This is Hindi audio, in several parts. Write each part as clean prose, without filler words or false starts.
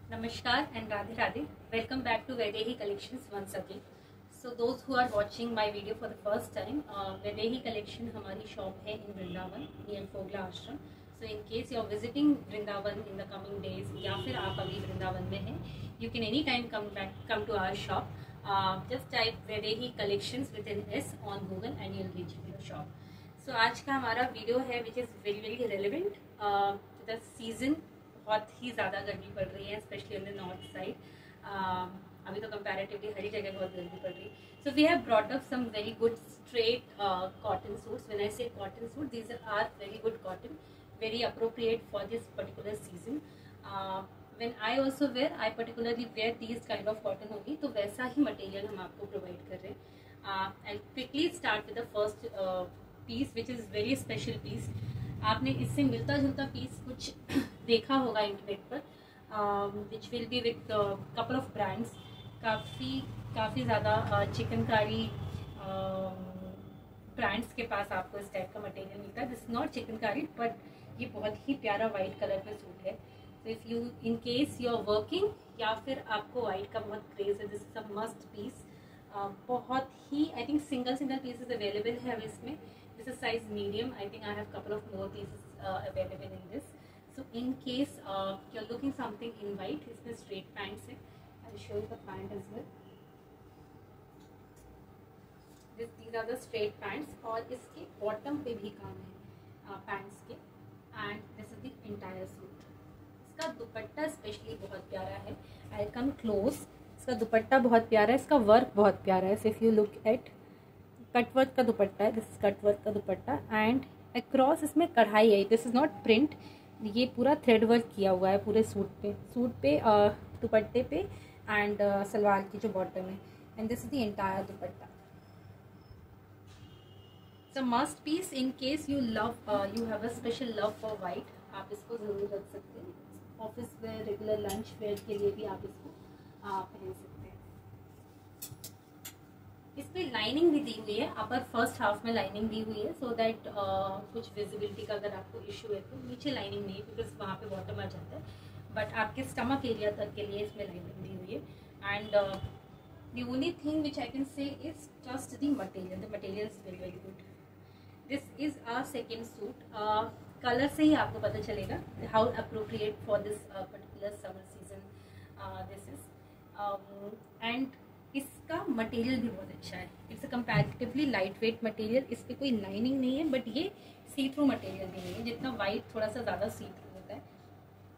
Namaskar and Radhe Radhe. Welcome back to Vaidehi Collections once again. So those who are watching my video for the first time, Vaidehi Collection हमारी shop है in Vrindavan near Fogla Ashram. So in case you are visiting Vrindavan in the coming days या फिर आप अभी वृंदावन में हैं, you can anytime come to our shop. Just type Vaidehi Collections with an S on Google and you'll reach the shop. So आज का हमारा वीडियो है which is very relevant to the season. बहुत ही ज़्यादा गर्मी पड़ रही है specially on the north side. अभी तो कंपैरेटिवली हर जगह बहुत गर्मी पड़ रही है. So we have brought up some very good straight cotton suits. When I say cotton suit, these are very good cotton, very appropriate for this particular season. When I also wear, I particularly wear these kind of cotton होगी, तो वैसा ही मटेरियल हम आपको प्रोवाइड कर रहे हैं. I quickly start with the first piece which is very special piece. आपने इससे मिलता जुलता पीस कुछ देखा होगा इंटरनेट पर, which will be with couple of brands. काफ़ी ज़्यादा चिकनकारी ब्रांड्स के पास आपको इस टाइप का मटेरियल मिलता है. दिस नॉट चिकनकारी बट ये बहुत ही प्यारा वाइट कलर में सूट है. तो if you in case you are working या फिर आपको वाइट का बहुत क्रेज है, this is a must piece. बहुत ही I think single pieces available है अब इसमें. This is size medium. I think I have couple of more pieces available in this. So in case you're looking something in white, इसमें straight pants है. I'll show you the pant as well. These are the straight pants और इसके bottom पे भी काम है pants के. And this is the entire suit. इसका दुपट्टा स्पेशली बहुत प्यारा है. I'll come close. इसका दुपट्टा बहुत प्यारा है, इसका वर्क बहुत प्यारा है. So if you look at cutwork का दुपट्टा है, दिस इज कटवर्क का दुपट्टा एंड अक्रॉस इसमें कढ़ाई है. दिस इज नॉट प्रिंट, ये पूरा थ्रेड वर्क किया हुआ है पूरे सूट पे दुपट्टे पे एंड सलवार की जो बॉटम है. And this is the entire dupatta. So must piece in case you have a special love for white. आप इसको ज़रूर रख सकते हैं. Office wear, regular lunch wear के लिए भी आप इसको पहन सकते हैं. इसमें लाइनिंग भी दी हुई है. अपर फर्स्ट हाफ में लाइनिंग दी हुई है सो दैट कुछ विजिबिलिटी का अगर आपको इशू है तो नीचे लाइनिंग नहीं है बिकॉज वहाँ पे बॉटम आ जाता है. बट आपके स्टमक एरिया तक के लिए इसमें लाइनिंग दी हुई है. And the only thing which I can say is just the material. The material is very good. This is a second suit. Colour से ही आपको पता चलेगा how appropriate for this particular summer season this is. And इसका मटेरियल भी बहुत अच्छा है. It's a comparatively light weight material. इस पर कोई लाइनिंग नहीं है बट ये सी थ्रू मटेरियल भी नहीं है. जितना वाइट थोड़ा सा ज़्यादा सी थ्रू होता है.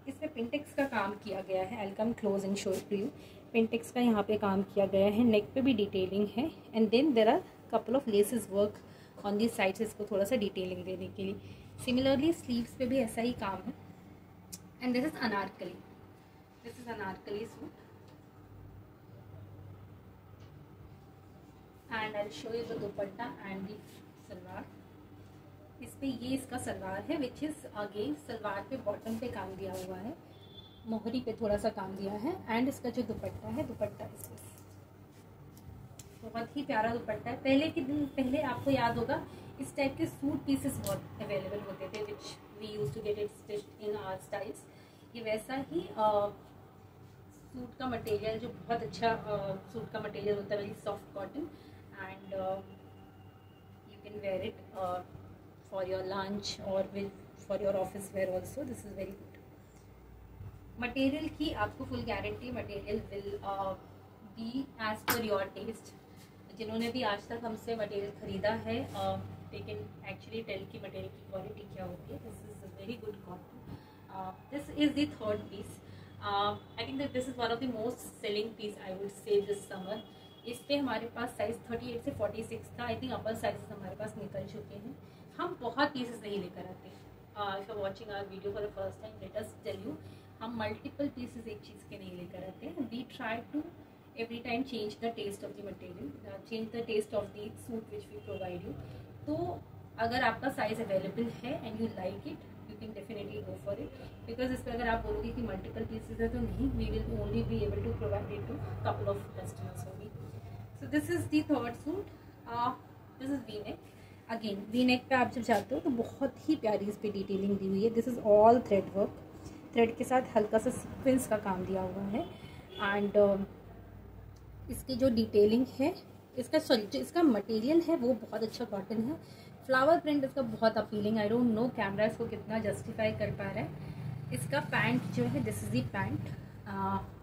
इसमें पिंटेक्स का काम किया गया है. I come close and show to you. पिंटेक्स का यहाँ पे काम किया गया है. नेक पे भी डिटेलिंग है and then there are couple of laces work on this sides इसको थोड़ा सा डिटेलिंग देने के लिए. सिमिलरली स्लीव्स पे भी ऐसा ही काम है. And this is Anarkali. This is Anarkali suit. And I show you the dupatta and the salwar. इस पे ये इसका सलवार है विच इज़ अगेन सलवार पे बॉटम पे काम दिया हुआ है. मोहरी पे थोड़ा सा काम दिया है. एंड इसका जो दुपट्टा है, दुपट्टा इसमें बहुत ही प्यारा दुपट्टा है. पहले आपको याद होगा इस टाइप के सूट पीसेस बहुत अवेलेबल होते थे which we use to get it stitched in our styles. ये वैसा ही सूट का मटेरियल जो बहुत अच्छा सूट का मटेरियल होता है, very soft cotton. And you can wear it for your lunch or for your office wear also. This is very good. Material की आपको full guarantee. Material will be as per your taste. जिन्होंने भी आज तक हमसे मटेरियल खरीदा है they can actually tell कि मटेरियल की क्वालिटी क्या होती है. This is a very good cotton. This is the third piece. I think that this is one of the most selling piece I would say this summer. इस पे हमारे पास साइज़ 38 से 46 था. आई थिंक अपर साइजेस हमारे पास निकल चुके हैं. हम बहुत पीसेस नहीं लेकर आते. If you are watching our video for the first time, let us tell you, हम मल्टीपल पीसेस एक चीज़ के नहीं लेकर आते हैं. We try to every time change the taste of the material, change the taste of the suit which we provide you. तो अगर आपका साइज़ अवेलेबल है and you like it, you can definitely go for it. Because इस पर अगर आप बोलोगे कि मल्टीपल पीसेज है तो नहीं, we will only be able to provide it to couple of customers only. So this is the third suit. This is V-neck. Again V-neck पे आप जब जाते हो तो बहुत ही प्यारी इस पे डिटेलिंग दी हुई है. This is all thread work. Thread के साथ हल्का सा सीक्वेंस का काम दिया हुआ है। एंड इसकी जो डिटेलिंग है, इसका जो इसका मटेरियल है वो बहुत अच्छा कॉटन है। फ्लावर प्रिंट इसका बहुत appealing, I don't know camera इसको कितना जस्टिफाई कर पा रहा है। इसका पैंट जो है, this is the pant,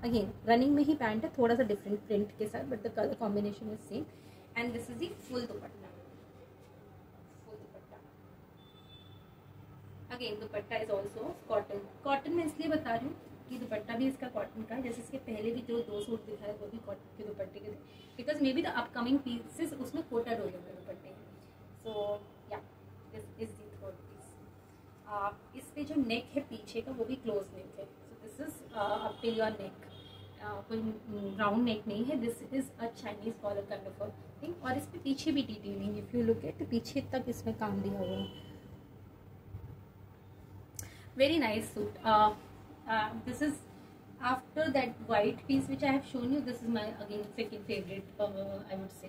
again running में ही पैंट है, थोड़ा सा डिफरेंट प्रिंट के साथ, but the colour combination is same. And this is the full dupatta. Again dupatta is also cotton. Cotton में इसलिए बता रही हूँ कि दुपट्टा भी इसका कॉटन का है, जैसे इसके पहले भी जो 2 सूट दिखाए वो भी कॉटन के दुपट्टे के थे, because may be the upcoming pieces उसमें कोटेड हो गए दुपट्टे। So yeah this is the third piece. इस पे जो नेक है पीछे का वो भी क्लोज नेक है। So this is up till your neck, कोई राउंड नेक नहीं है, this is a Chinese collar kind of a thing. और इस पे पीछे भी detailing, if you look at पीछे तक इसमें काम दिया हुआ है। Very nice suit. This is after that white piece which I have shown you. This is my again second favorite. I would say.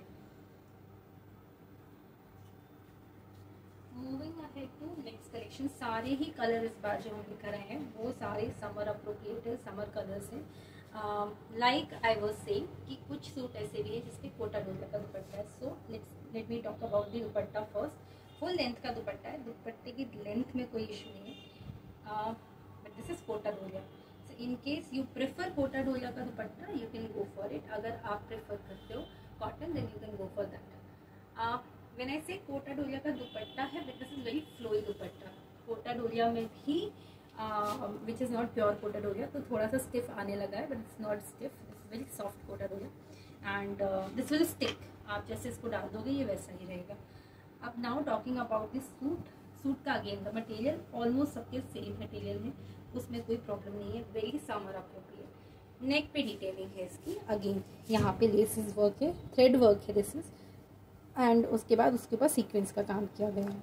Moving ahead to next collection. सारे ही कलर इस बार जो हम दिखा रहे हैं वो सारे समर अप्रोप्रिएट है, समर कलर्स हैं। Like I was saying कि कुछ सूट ऐसे भी है जिसके कोटा डोला का दुपट्टा है। So let me talk about the dupatta first. Full length का दुपट्टा है, दुपट्टे की लेंथ में कोई इशू नहीं है। But this is Kota Doliya. So in case you prefer Kota Doria का दुपट्टा, you can go for it। अगर आप प्रेफर करते हो cotton, then you can go for that। When I say Kota Doria का दुपट्टा है, but this is very flowy दुपट्टा। कोटा डोलिया में भी which is not pure Kota डोलिया, तो थोड़ा सा स्टिफ आने लगा है, but it's not stiff, it's very soft Kota Doliya. And this will stick, आप जैसे इसको डाल दोगे ये वैसा ही रहेगा। अब now talking about this suit का अगेन द मटेरियल ऑलमोस्ट सबके सेम मटेरियल है, उसमें कोई प्रॉब्लम नहीं है, वेरी समर अप्रोप्रिएट। नेक पे डिटेलिंग है इसकी, अगेन यहाँ पे लेसेस वर्क है, थ्रेड वर्क है दिस इज, एंड उसके बाद उसके ऊपर सीक्वेंस का काम किया गया है।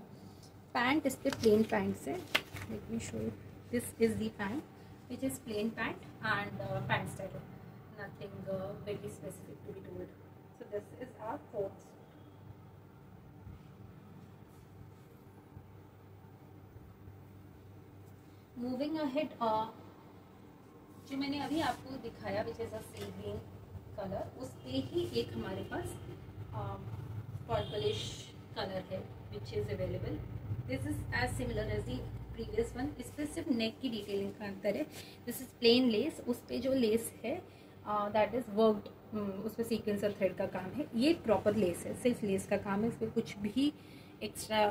पैंट इस पर प्लेन पैंट से, let me show you, this is the pant which is plain pant and pant style, nothing very specific to be told. So this is our fourth. Moving ahead, जो मैंने अभी आपको दिखाया which is a sea green colour, उस पे ही एक हमारे पास पर्पलिश कलर है which is available. This is as similar as the previous one. इस पर सिर्फ नेक की डिटेलिंग का अंतर है। दिस इज प्लेन लेस, उस पर जो लेस है दैट इज वर्कड, उस पर सीक्वेंस और थ्रेड का काम है। ये प्रॉपर लेस है, सिर्फ लेस का काम है, इस पर कुछ भी एक्स्ट्रा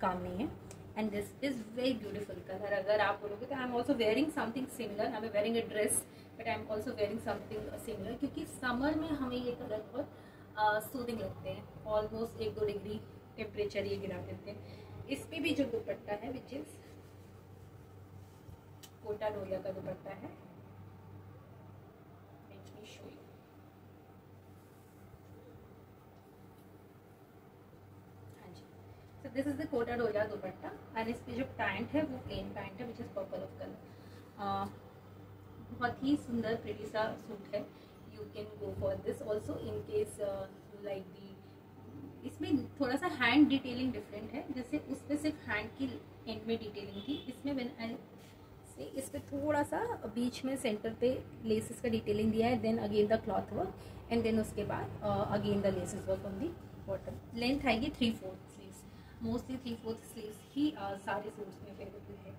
काम नहीं है। And this is very beautiful colour. अगर आप बोलोगे तो I am also wearing something similar, I am wearing a dress but I am also wearing something similar, क्योंकि समर में हमें ये कलर बहुत सूदिंग लगते हैं, ऑलमोस्ट 1-2 डिग्री टेम्परेचर ये गिरा देते हैं। इस पे भी जो दुपट्टा है विच इज कोटा डोलिया का दुपट्टा है, let me show you. This is the Kota डोलिया दुपट्टा एंड इस पे जो पैंट है वो प्लेन पैंट है which is purple of colour. बहुत ही सुंदर प्रिटी सा सूट है। You can go for this also in case you like the. इसमें थोड़ा सा हैंड डिटेलिंग डिफरेंट है, जैसे उस पर सिर्फ हैंड की एंड में डिटेलिंग थी, इसमें से इस पर थोड़ा सा बीच में सेंटर पे लेसेस का डिटेलिंग दिया है, then again the cloth work and then उसके बाद again the laces work on the bottom. Length आएगी 3/4 स्लीव्स, मोस्टली 3/4 स्लीव्स ही सारे सूट्स में अवेलेबल है।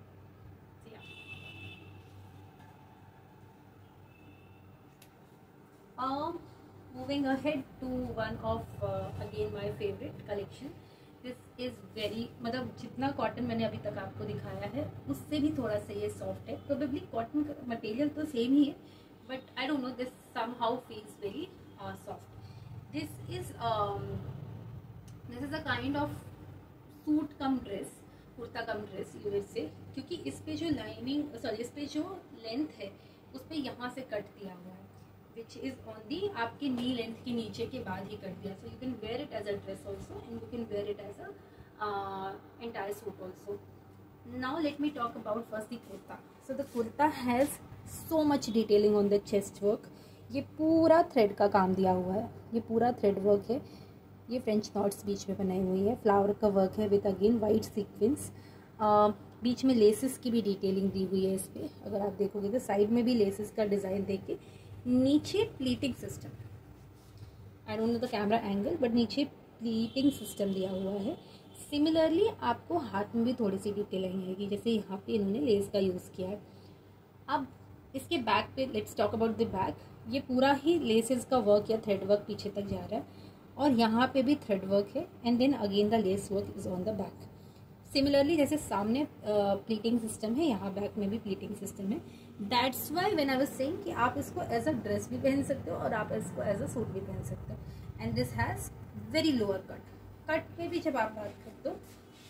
Moving ahead to one of again my favorite collection. This is very, मतलब जितना कॉटन मैंने अभी तक आपको दिखाया है उससे भी थोड़ा सा ये सॉफ्ट है। प्रोबेबली कॉटन का मटेरियल तो सेम ही है but I don't know, this somehow feels very soft. This is a kind of suit come dress, kurta come dress you will say, क्योंकि इस पे जो लाइनिंग इस पे जो लेंथ है उस पर यहाँ से कट दिया हुआ है which is on the आपके नी लेंथ के नीचे के बाद ही कर दिया। So you can wear it as a dress also and you can wear it as a entire suit also. Now let me talk about first the kurta. So the kurta has so much detailing on the chest work. ये पूरा थ्रेड का काम दिया हुआ है, ये पूरा थ्रेड वर्क है। ये फ्रेंच नॉट्स बीच में बनाई हुई है, फ्लावर का वर्क है विद अगेन वाइट सीक्वेंस। बीच में लेसेस की भी डिटेलिंग दी हुई है इस पर, अगर आप देखोगे तो साइड में भी लेसेस का डिज़ाइन देख के, नीचे pleating system, I don't know the camera angle, but नीचे प्लीटिंग सिस्टम दिया हुआ है। सिमिलरली आपको हाथ में भी थोड़ी सी डिटेलिंग आएगी, जैसे यहाँ पे इन्होंने लेस का यूज़ किया है। अब इसके बैक पे let's talk about the back. ये पूरा ही लेसेस का वर्क या थ्रेड वर्क पीछे तक जा रहा है, और यहाँ पे भी थ्रेड वर्क है, and then again the lace work is on the back. Similarly जैसे सामने प्लीटिंग सिस्टम है, यहाँ बैक में भी प्लीटिंग सिस्टम है। That's why when I was saying कि आप इसको एज अ ड्रेस भी पहन सकते हो और आप इसको एज अ सूट भी पहन सकते हो। And this has very lower cut पे भी जब आप बात करते हो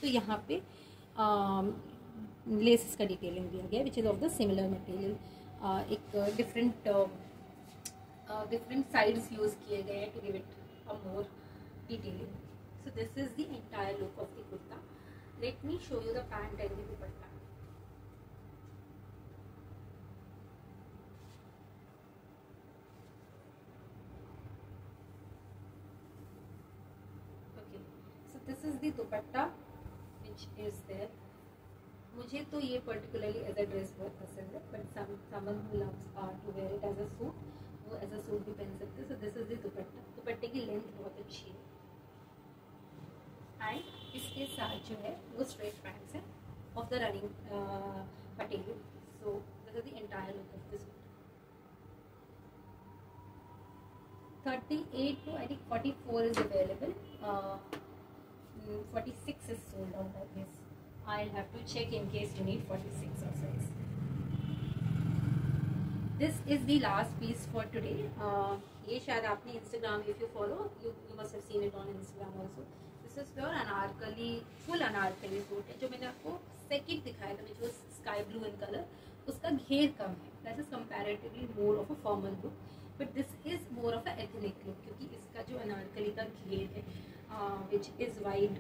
तो यहाँ पे लेसेस का डिटेलिंग दिया गया which is of the similar material. एक डिफरेंट साइड्स यूज़ किए गए हैं to give it a more detailing. So this is the entire look of the kurta. Let me show you the pant and the dupatta. Okay, so this is the dupatta which is there. मुझे तो ये particularly as a dress बहुत पसंद है, but someone who loves to wear it as a suit, वो as a suit भी पहन सकते हैं। So this is the dupatta. दुपट्टे की लेंथ बहुत अच्छी है, एंड इसके साथ जो है वो स्ट्रेट पैंट्स है of the running material. So this is the entire look of this. 38 to I think 44 is available. 46 is sold out, I guess. I'll have to check in case you need 46 or size. This is the last piece for today. ये शायद आपने Instagram, if you follow, you must have seen it on Instagram also. This is pure anarkali, full anarkali suit है। जो मैंने आपको सेकंड दिखाया था which was sky blue in colour, उसका घेर कम है, that is comparatively more of a formal look, but this is more of a ethnic look, क्योंकि इसका जो अनारकली का घेर है which is wide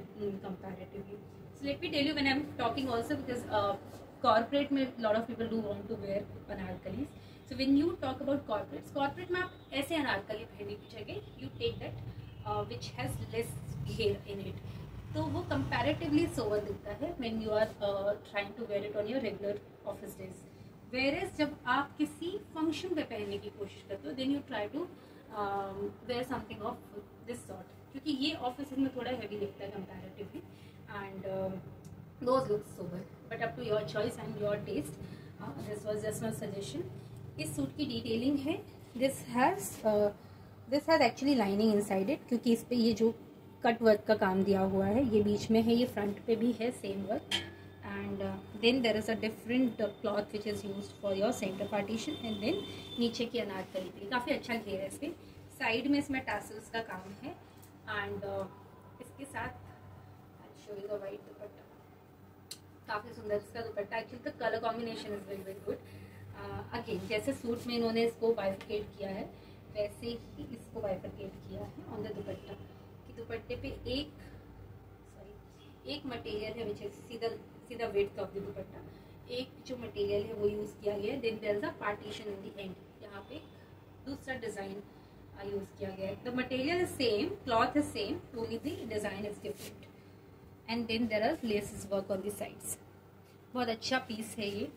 comparatively. So let me tell you when I am talking also, because corporate में lot of people do want to wear anarkalis. So when you talk about corporate में आप ऐसे अनारकली पहनने की जगह you take that which has less hair in it, तो वो comparatively सोवर दिखता है when you are trying to wear it on your regular office days. Whereas जब आप किसी function पे पहनने की कोशिश करते हो then you try to wear something of this sort, क्योंकि ये offices में थोड़ा heavy दिखता है comparatively, and those look sober, but up to your choice and your taste. This was just my suggestion. इस सूट की डिटेलिंग है, this has actually lining inside it, क्योंकि इस पे ये जो कट वर्क का काम दिया हुआ है ये बीच में है, ये फ्रंट पे भी है same work, and then there is a different cloth which is used for your centre partition, and then नीचे की अनारकली के लिए काफ़ी अच्छा घेर है इस पर। साइड में इसमें टैसल्स का काम है, एंड इसके साथ शो यू द वाइट दुपट्टा, काफ़ी सुंदर इसका दुपट्टा। Actually the colour combination is very very good. Again जैसे सूट में इन्होंने इसको बाइफिकेट किया है, वैसे ही इसको बाइफिकेट किया है ऑन द दुपट्टा, कि दुपट्टे पे एक मटेरियल है विच इज सीधा विड्थ ऑफ द दुपट्टा, एक जो मटेरियल है वो यूज़ किया गया है, then there is a partition in the end, यहाँ पे दूसरा डिज़ाइन यूज़ किया गया है। The material is same, cloth is same, only the design is different, and then there are laces work on the sides. बहुत अच्छा पीस है ये।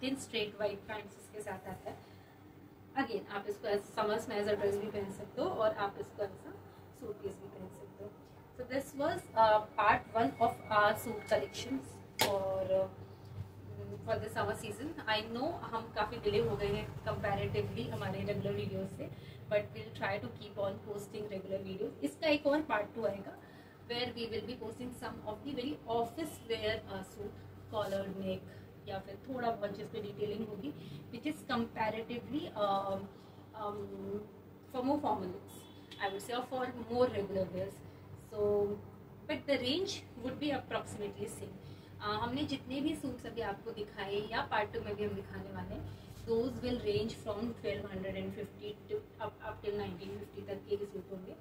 देन स्ट्रेट वाइट पैंट्स इसके साथ आता है। अगेन आप इसको समर्स में एज अ ड्रेस भी पहन सकते हो, और आप इसको एज अ सूट पीस भी पहन सकते हो। So this was part 1 of our suit collections for the summer season. I know हम काफ़ी डिले हो गए हैं कंपैरेटिवली हमारे रेगुलर वीडियोस से, but will try to keep on posting regular videos. इसका एक और पार्ट 2 आएगा where we will be posting some of the very office wear suit, collar neck, या फिर थोड़ा बहुत जिस पे डिटेलिंग होगी, which is comparatively for more formal looks, I would say, और for more regular wears. So but the range would be approximately same. हमने जितने भी सूट्स अभी आपको दिखाए या पार्ट 2 में भी हम दिखाने वाले हैं, those will range from 1250 to up till 1950 तक के भी सूट होंगे।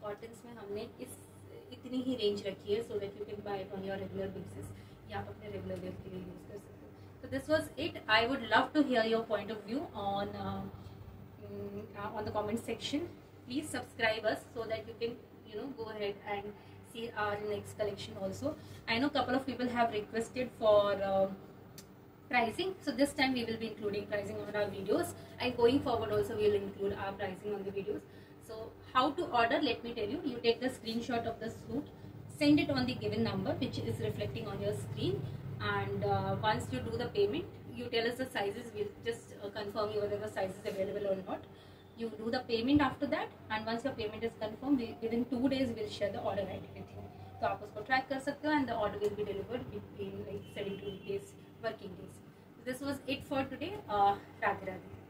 कॉटन्स में हमने इतनी ही रेंज रखी है, so that you can buy it on your regular basis, या आप अपने रेगुलर वेयर के लिए यूज़ कर सकते हो। So this was it. I would love to hear your point of view on the comment section. Please subscribe us so that you can go ahead and see our next collection also. I know couple of people have requested for pricing, so this time we will be including pricing on our videos, and going forward also we will include our pricing on the videos. So how to order, let me tell you. You take the screenshot of the suit, send it on the given number which is reflecting on your screen, and once you do the payment, you tell us the sizes. We'll just confirm you whether the size is available or not. You do the payment after that, and once your payment is confirmed, within 2 days we'll share the order ID with you. तो आप उसको track कर सकते हो, and the order will be delivered between like 7 to 8 days working days. This was it for today. Radhe Radhe.